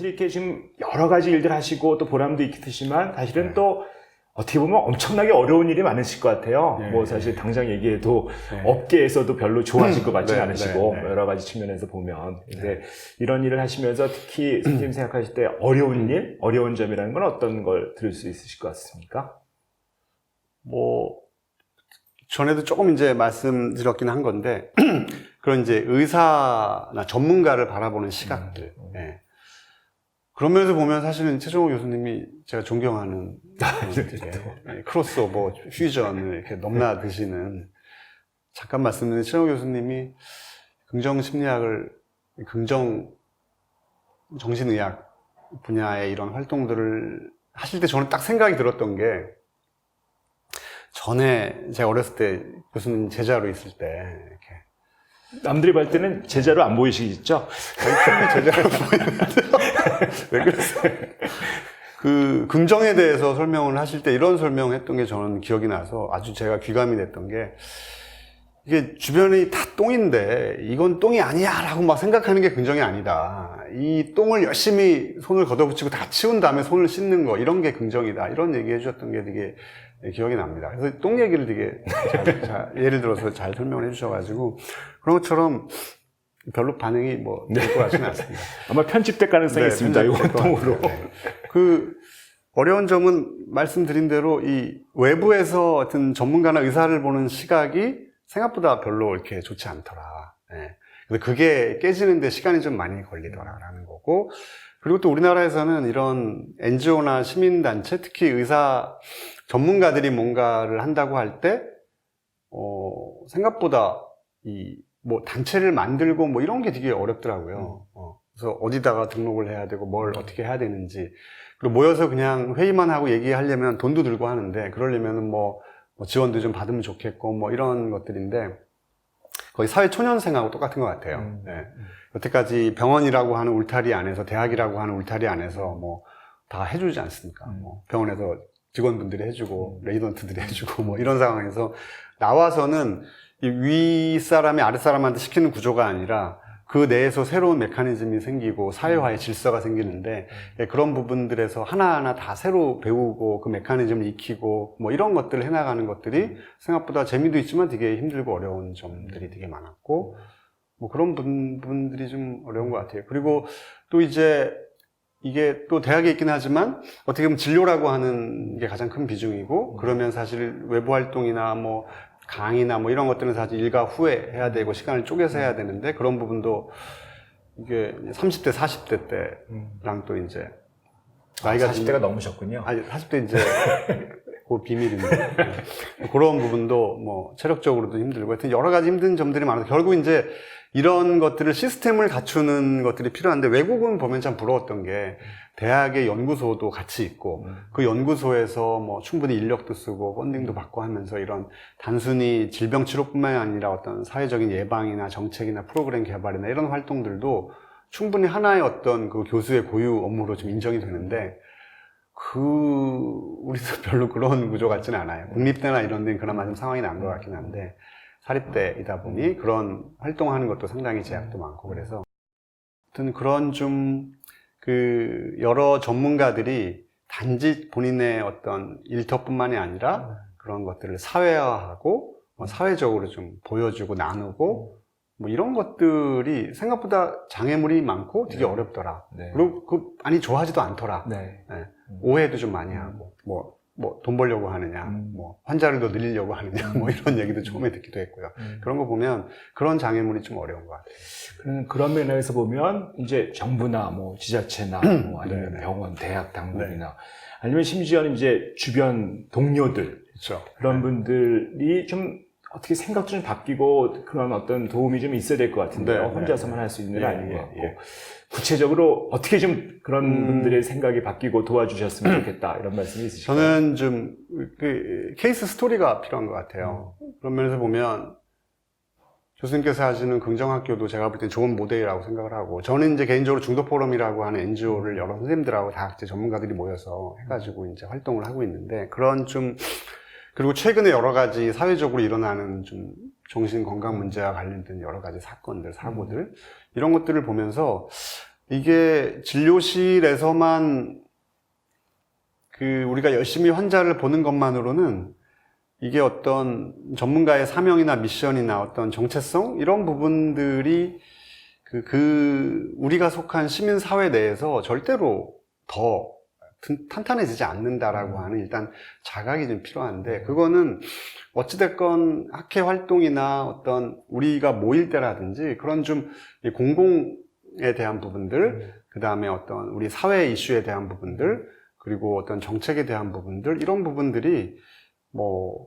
사실 이렇게 지금 여러 가지 일들 하시고 또 보람도 있으시지만 사실은 네. 또 어떻게 보면 엄청나게 어려운 일이 많으실 것 같아요. 네, 뭐 사실 당장 얘기해도 네. 업계에서도 별로 좋아하실 것 같지 네, 않으시고 네, 네. 여러 가지 측면에서 보면 근데 이런 일을 하시면서 특히 선생님 생각하실 때 어려운 일, 어려운 점이라는 건 어떤 걸 들을 수 있으실 것 같습니까? 뭐 전에도 조금 이제 말씀드렸긴 한 건데 그런 이제 의사나 전문가를 바라보는 시각들. 예. 그런 면에서 보면 사실은 최종호 교수님이 제가 존경하는 되게 크로스오버 퓨전을 이렇게 넘나드시는 잠깐 말씀드린 최종호 교수님이 긍정 심리학을 긍정 정신의학 분야의 이런 활동들을 하실 때 저는 딱 생각이 들었던 게 전에 제가 어렸을 때 교수님 제자로 있을 때 이렇게 남들이 볼 때는 제자로 안 보이시겠죠? 제자로 보이는데요. 왜 그러세요? 그 긍정에 대해서 설명을 하실 때 이런 설명했던 게 저는 기억이 나서 아주 제가 귀감이 됐던 게 이게 주변이 다 똥인데 이건 똥이 아니야 라고 막 생각하는 게 긍정이 아니다. 이 똥을 열심히 손을 걷어붙이고 다 치운 다음에 손을 씻는 거 이런 게 긍정이다. 이런 얘기 해주셨던 게 되게 기억이 납니다. 그래서 똥 얘기를 되게 예를 들어서 잘 설명을 해주셔가지고 그런 것처럼 별로 반응이 뭐 될 것 같지는 않습니다. 아마 편집될 가능성이 있습니다. 이 활동으로. 네. 그 어려운 점은 말씀드린 대로 이 외부에서 어떤 전문가나 의사를 보는 시각이 생각보다 별로 이렇게 좋지 않더라. 네. 그래서 그게 깨지는데 시간이 좀 많이 걸리더라라는 거고, 그리고 또 우리나라에서는 이런 NGO나 시민단체, 특히 의사 전문가들이 뭔가를 한다고 할 때, 생각보다 뭐 단체를 만들고 뭐 이런 게 되게 어렵더라고요. 그래서 어디다가 등록을 해야 되고 뭘 어떻게 해야 되는지. 그리고 모여서 그냥 회의만 하고 얘기하려면 돈도 들고 하는데, 그러려면 뭐 지원도 좀 받으면 좋겠고 뭐 이런 것들인데, 거의 사회 초년생하고 똑같은 것 같아요. 네. 여태까지 병원이라고 하는 울타리 안에서, 대학이라고 하는 울타리 안에서 뭐 다 해주지 않습니까? 뭐 병원에서 직원분들이 해주고 레지던트들이 해주고 뭐 이런 상황에서 나와서는 이 윗사람이 아랫사람한테 시키는 구조가 아니라 그 내에서 새로운 메커니즘이 생기고 사회화의 질서가 생기는데, 그런 부분들에서 하나하나 다 새로 배우고 그 메커니즘을 익히고 뭐 이런 것들을 해나가는 것들이 생각보다 재미도 있지만 되게 힘들고 어려운 점들이 되게 많았고, 뭐 그런 부분들이 좀 어려운 것 같아요. 그리고 또 이제 이게 또 대학에 있긴 하지만 어떻게 보면 진료라고 하는 게 가장 큰 비중이고, 그러면 사실 외부 활동이나 뭐 강의나 뭐 이런 것들은 사실 일과 후에 해야 되고 시간을 쪼개서 해야 되는데, 그런 부분도 이게 30대, 40대 때랑 또 이제 나이가 40대가 넘으셨군요. 아니, 40대 이제 그 비밀인데 그런 부분도 뭐 체력적으로도 힘들고 하여튼 여러 가지 힘든 점들이 많아서 결국 이제 이런 것들을 시스템을 갖추는 것들이 필요한데, 외국은 보면 참 부러웠던 게 대학의 연구소도 같이 있고 그 연구소에서 뭐 충분히 인력도 쓰고 펀딩도 받고 하면서 이런 단순히 질병 치료뿐만이 아니라 어떤 사회적인 예방이나 정책이나 프로그램 개발이나 이런 활동들도 충분히 하나의 어떤 그 교수의 고유 업무로 좀 인정이 되는데, 우리도 별로 그런 구조 같지는 않아요. 국립대나 이런 데는 그나마 좀 상황이 난 것 같긴 한데, 사립대이다 보니 그런 활동하는 것도 상당히 제약도 많고, 그래서 아무튼 그런 좀 여러 전문가들이 단지 본인의 어떤 일터뿐만이 아니라 그런 것들을 사회화하고 사회적으로 좀 보여주고 나누고 뭐 이런 것들이 생각보다 장애물이 많고 되게 어렵더라. 그리고 많이 좋아하지도 않더라. 오해도 좀 많이 하고 뭐 돈 벌려고 하느냐, 뭐 환자를 더 늘리려고 하느냐, 뭐 이런 얘기도 처음에 듣기도 했고요. 그런 거 보면 그런 장애물이 좀 어려운 것 같아요. 그런 면에서 보면 이제 정부나 뭐 지자체나 뭐 아니면 병원, 대학 당국이나 아니면 심지어는 이제 주변 동료들, 그렇죠. 그런 분들이 좀 어떻게 생각도 좀 바뀌고 그런 어떤 도움이 좀 있어야 될 것 같은데요. 혼자서만 할 수 있는 일 아닌 것 같고. 구체적으로 어떻게 좀 그런 분들의 생각이 바뀌고 도와주셨으면 좋겠다, 이런 말씀이 있으실까요? 저는 좀 케이스 스토리가 필요한 것 같아요. 그런 면에서 보면 교수님께서 하시는 긍정학교도 제가 볼 땐 좋은 모델이라고 생각을 하고, 저는 이제 개인적으로 중도포럼이라고 하는 NGO를 여러 선생님들하고 다학제 전문가들이 모여서 해가지고 이제 활동을 하고 있는데, 그런 그리고 최근에 여러 가지 사회적으로 일어나는 좀 정신건강 문제와 관련된 여러 가지 사건들, 사고들, 이런 것들을 보면서 이게 진료실에서만 우리가 열심히 환자를 보는 것만으로는 이게 어떤 전문가의 사명이나 미션이나 어떤 정체성 이런 부분들이 우리가 속한 시민사회 내에서 절대로 더 탄탄해지지 않는다라고 하는 일단 자각이 좀 필요한데, 그거는 어찌됐건 학회 활동이나 어떤 우리가 모일 때라든지 그런 좀 공공에 대한 부분들, 그 다음에 어떤 우리 사회 이슈에 대한 부분들, 그리고 어떤 정책에 대한 부분들, 이런 부분들이 뭐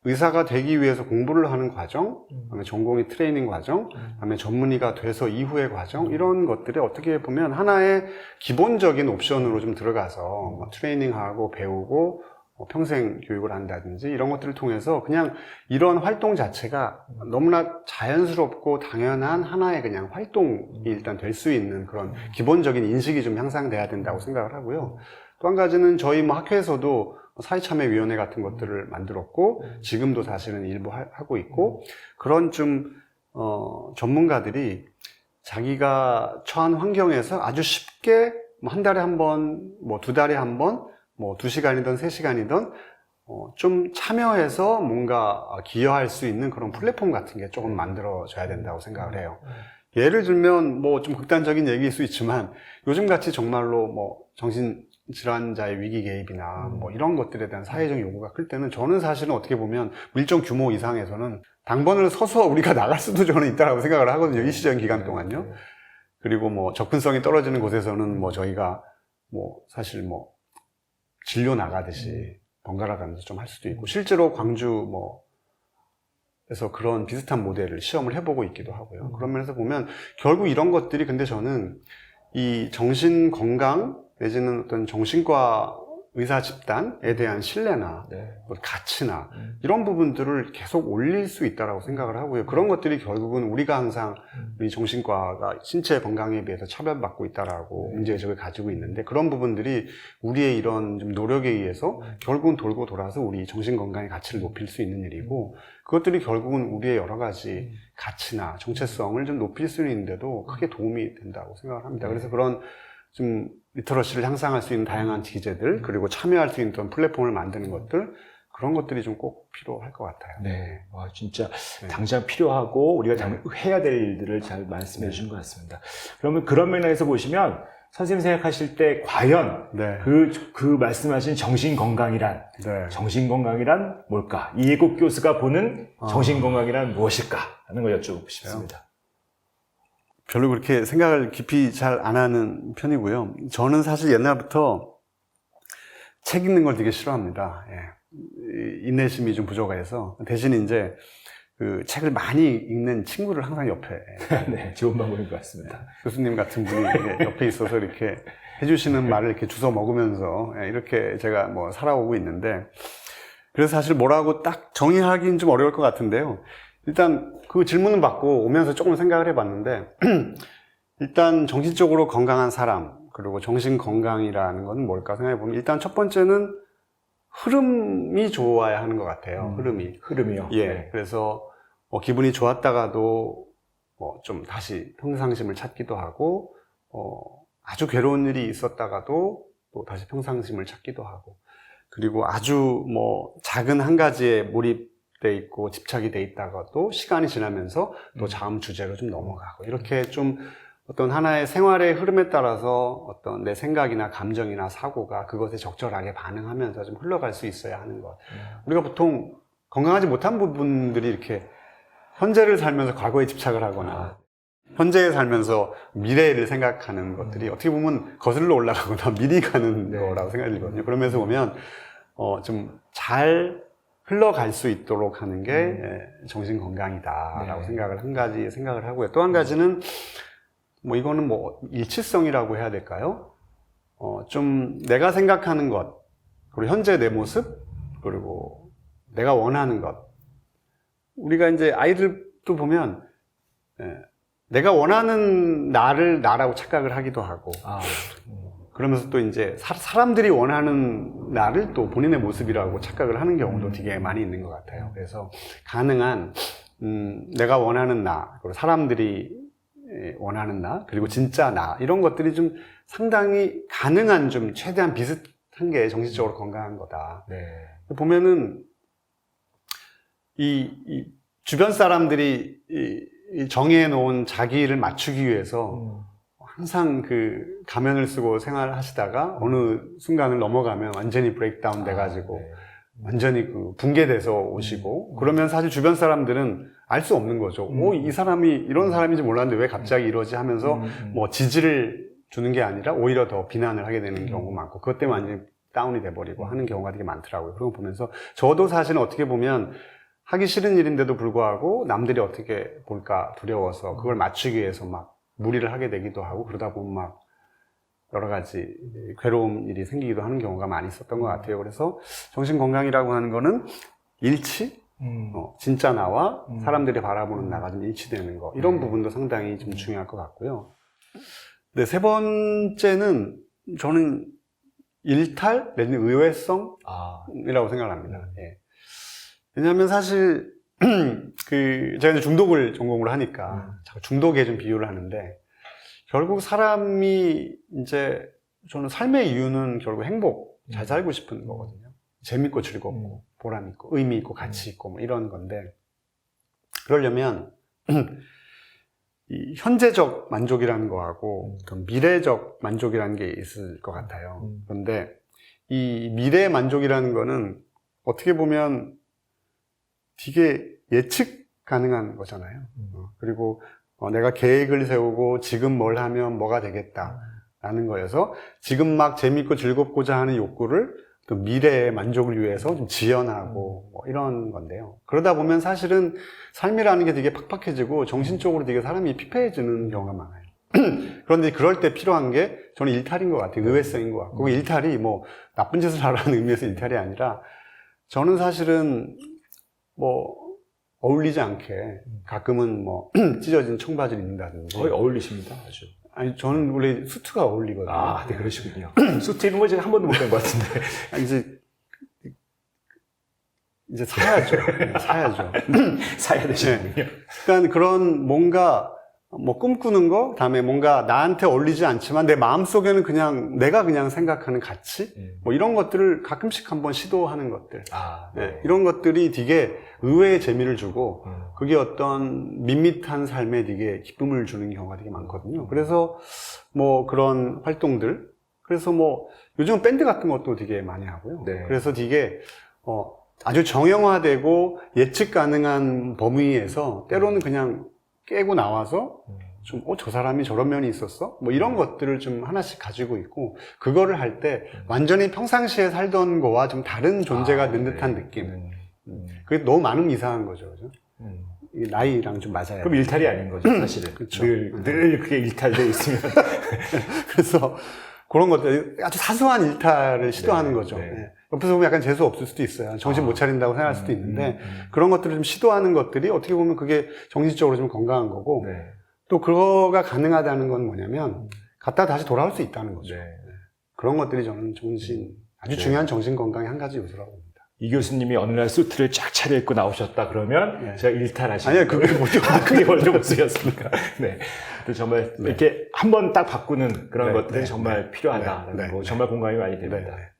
의사가 되기 위해서 공부를 하는 과정, 그다음에 전공의 트레이닝 과정, 그다음에 전문의가 돼서 이후의 과정, 이런 것들이 어떻게 보면 하나의 기본적인 옵션으로 좀 들어가서 뭐 트레이닝하고 배우고 평생 교육을 한다든지 이런 것들을 통해서 그냥 이런 활동 자체가 너무나 자연스럽고 당연한 하나의 그냥 활동이 일단 될 수 있는 그런 기본적인 인식이 좀 향상돼야 된다고 생각을 하고요. 또 한 가지는 저희 뭐 학회에서도 사회참여위원회 같은 것들을 만들었고, 지금도 사실은 일부 하고 있고, 그런 좀 전문가들이 자기가 처한 환경에서 아주 쉽게 뭐 한 달에 한 번, 뭐 2달에 한 번, 뭐 2시간이든 3시간이든 좀 참여해서 뭔가 기여할 수 있는 그런 플랫폼 같은 게 조금 만들어져야 된다고 생각을 해요. 예를 들면 뭐 좀 극단적인 얘기일 수 있지만, 요즘같이 정말로 뭐 정신질환자의 위기 개입이나 뭐 이런 것들에 대한 사회적 요구가 클 때는 저는 사실은 어떻게 보면 일정 규모 이상에서는 당번을 서서 우리가 나갈 수도 저는 있다고 생각을 하거든요. 일시적인 기간 동안요. 그리고 뭐 접근성이 떨어지는 곳에서는 뭐 저희가 뭐 사실 뭐 진료 나가듯이 번갈아 가면서 좀 할 수도 있고, 실제로 광주 뭐 그래서 그런 비슷한 모델을 시험을 해보고 있기도 하고요. 그런 면에서 보면 결국 이런 것들이, 근데 저는 이 정신 건강 내지는 어떤 정신과 의사 집단에 대한 신뢰나 가치나 이런 부분들을 계속 올릴 수 있다고 생각을 하고요. 그런 것들이 결국은 우리가 항상 우리 정신과가 신체 건강에 비해서 차별받고 있다라고 문제의식을 가지고 있는데, 그런 부분들이 우리의 이런 좀 노력에 의해서 결국은 돌고 돌아서 우리 정신 건강의 가치를 높일 수 있는 일이고, 그것들이 결국은 우리의 여러 가지 가치나 정체성을 좀 높일 수 있는데도 크게 도움이 된다고 생각을 합니다. 그래서 그런 좀 리터러시를 향상할 수 있는 다양한 기제들, 그리고 참여할 수 있는 플랫폼을 만드는 것들, 그런 것들이 좀 꼭 필요할 것 같아요. 네. 와, 진짜 당장 필요하고 우리가 해야 될 일들을 잘 말씀해 주신 것 같습니다. 그러면 그런 면에서 보시면 선생님 생각하실 때 과연 그 말씀하신 정신건강이란 정신건강이란 뭘까? 이예국 교수가 보는 정신건강이란 무엇일까? 하는 걸 여쭤보고 싶습니다. 별로 그렇게 생각을 깊이 잘 안 하는 편이고요. 저는 사실 옛날부터 책 읽는 걸 되게 싫어합니다. 인내심이 좀 부족해서 대신 이제 그 책을 많이 읽는 친구를 항상 옆에 네, 좋은 방법인 것 같습니다. 교수님 같은 분이 옆에 있어서 이렇게 해주시는 말을 이렇게 주워 먹으면서 이렇게 제가 뭐 살아오고 있는데, 그래서 사실 뭐라고 딱 정의하기는 좀 어려울 것 같은데요. 일단 그 질문을 받고 오면서 조금 생각을 해봤는데, 일단 정신적으로 건강한 사람, 그리고 정신 건강이라는 건 뭘까 생각해보면, 일단 첫 번째는 흐름이 좋아야 하는 것 같아요. 흐름이요? 예. 그래서 기분이 좋았다가도 좀 다시 평상심을 찾기도 하고, 아주 괴로운 일이 있었다가도 또 다시 평상심을 찾기도 하고, 그리고 아주 뭐 작은 한 가지에 몰입돼 있고 집착이 돼 있다가도 시간이 지나면서 또 다음 주제로 좀 넘어가고, 이렇게 좀 어떤 하나의 생활의 흐름에 따라서 어떤 내 생각이나 감정이나 사고가 그것에 적절하게 반응하면서 좀 흘러갈 수 있어야 하는 것. 우리가 보통 건강하지 못한 부분들이 이렇게 현재를 살면서 과거에 집착을 하거나 현재에 살면서 미래를 생각하는 것들이 어떻게 보면 거슬러 올라가거나 미리 가는 거라고 생각이 들거든요. 그러면서 보면 좀 잘 흘러갈 수 있도록 하는 게 정신 건강이다라고 생각을 하고요. 또 한 가지는 뭐 이거는 뭐 일치성이라고 해야 될까요? 좀 내가 생각하는 것, 그리고 현재 내 모습, 그리고 내가 원하는 것. 우리가 이제 아이들도 보면 내가 원하는 나를 나라고 착각을 하기도 하고, 그러면서 또 이제 사람들이 원하는 나를 또 본인의 모습이라고 착각을 하는 경우도 되게 많이 있는 것 같아요. 그래서 가능한 내가 원하는 나, 그리고 사람들이 원하는 나, 그리고 진짜 나, 이런 것들이 좀 상당히 가능한 좀 최대한 비슷한 게 정신적으로 건강한 거다. 네. 보면은 이 주변 사람들이 이 정해놓은 자기를 맞추기 위해서 항상 그 가면을 쓰고 생활하시다가 어느 순간을 넘어가면 완전히 브레이크다운 돼가지고 네. 완전히 그 붕괴돼서 오시고 그러면 사실 주변 사람들은 알 수 없는 거죠. 이 사람이 이런 사람인지 몰랐는데 왜 갑자기 이러지 하면서 뭐 지지를 주는 게 아니라 오히려 더 비난을 하게 되는 경우가 많고 그것 때문에 완전히 다운이 돼버리고 하는 경우가 되게 많더라고요. 그런 거 보면서 저도 사실은 어떻게 보면 하기 싫은 일인데도 불구하고 남들이 어떻게 볼까 두려워서 그걸 맞추기 위해서 막 무리를 하게 되기도 하고 그러다 보면 막 여러 가지 괴로운 일이 생기기도 하는 경우가 많이 있었던 것 같아요. 그래서 정신건강이라고 하는 거는 일치? 진짜 나와 사람들이 바라보는 나가 좀 일치되는 거. 이런 부분도 상당히 좀 중요할 것 같고요. 네, 세 번째는 저는 일탈 내지는 의외성이라고 생각을 합니다. 예. 왜냐하면 사실 제가 이제 중독을 전공으로 하니까 자꾸 중독에 좀 비유를 하는데 결국 사람이 이제 저는 삶의 이유는 결국 행복, 잘 살고 싶은 거거든요. 재밌고 즐겁고 보람 있고 의미 있고 가치 있고 뭐 이런 건데 그러려면 이 현재적 만족이라는 거하고 어떤 미래적 만족이라는 게 있을 것 같아요. 그런데 이 미래 만족이라는 거는 어떻게 보면 되게 예측 가능한 거잖아요. 그리고 내가 계획을 세우고 지금 뭘 하면 뭐가 되겠다라는 거여서 지금 막 재밌고 즐겁고자 하는 욕구를 또 미래의 만족을 위해서 좀 지연하고 뭐 이런 건데요. 그러다 보면 사실은 삶이라는 게 되게 팍팍해지고 정신적으로 되게 사람이 피폐해지는 경우가 많아요. 그런데 그럴 때 필요한 게 저는 일탈인 것 같아요. 의외성인 것 같고 그 일탈이 뭐 나쁜 짓을 하라는 의미에서 일탈이 아니라 저는 사실은 뭐 어울리지 않게 가끔은 뭐 찢어진 청바지를 입는다든지 거의 어울리십니다, 아주. 아니 저는 원래 수트가 어울리거든요. 아, 네, 그러시군요. 수트 입은 거 제가 한 번도 못 본 것 같은데. 이제 사야죠. 사야죠. 사야 되시군요. 네. 그러니까 그런 뭔가 뭐 꿈꾸는 거, 다음에 뭔가 나한테 어울리지 않지만 내 마음속에는 그냥 내가 그냥 생각하는 가치, 뭐 이런 것들을 가끔씩 한번 시도하는 것들. 네. 이런 것들이 되게 의외의 재미를 주고 그게 어떤 밋밋한 삶에 되게 기쁨을 주는 경우가 되게 많거든요. 그래서 뭐 그런 활동들, 그래서 뭐 요즘 밴드 같은 것도 되게 많이 하고요. 네. 그래서 되게 아주 정형화되고 예측 가능한 범위에서 때로는 그냥 깨고 나와서 좀, 저 사람이 저런 면이 있었어? 뭐 이런 것들을 좀 하나씩 가지고 있고, 그거를 할 때 완전히 평상시에 살던 거와 좀 다른 존재가 된 듯한 느낌. 그게 너무 많으면 이상한 거죠. 그죠? 이 나이랑 좀 맞아야 그럼 일탈이 아닌 거죠, 사실은. 그쵸. 늘 그게 일탈되어 있으면. 그래서 그런 것들, 아주 사소한 일탈을 시도하는 거죠. 네. 네. 옆에서 보면 약간 재수 없을 수도 있어요. 정신 못 차린다고 생각할 수도 있는데, 그런 것들을 좀 시도하는 것들이 어떻게 보면 그게 정신적으로 좀 건강한 거고, 네. 또 그거가 가능하다는 건 뭐냐면, 갔다 다시 돌아올 수 있다는 거죠. 네. 그런 것들이 저는 아주 중요한 정신 건강의 한 가지 요소라고 봅니다. 이 교수님이 어느 날 수트를 쫙 차려입고 나오셨다 그러면 네. 제가 일탈하시는 아니요, 그게 뭐죠? 그게 원래 모습이었습니까? 네. 근데 정말 네. 이렇게 한 번 딱 바꾸는 그런 네, 것들이 네, 정말 네, 필요하다는 네, 거 네, 정말 공감이 많이 됩니다. 네.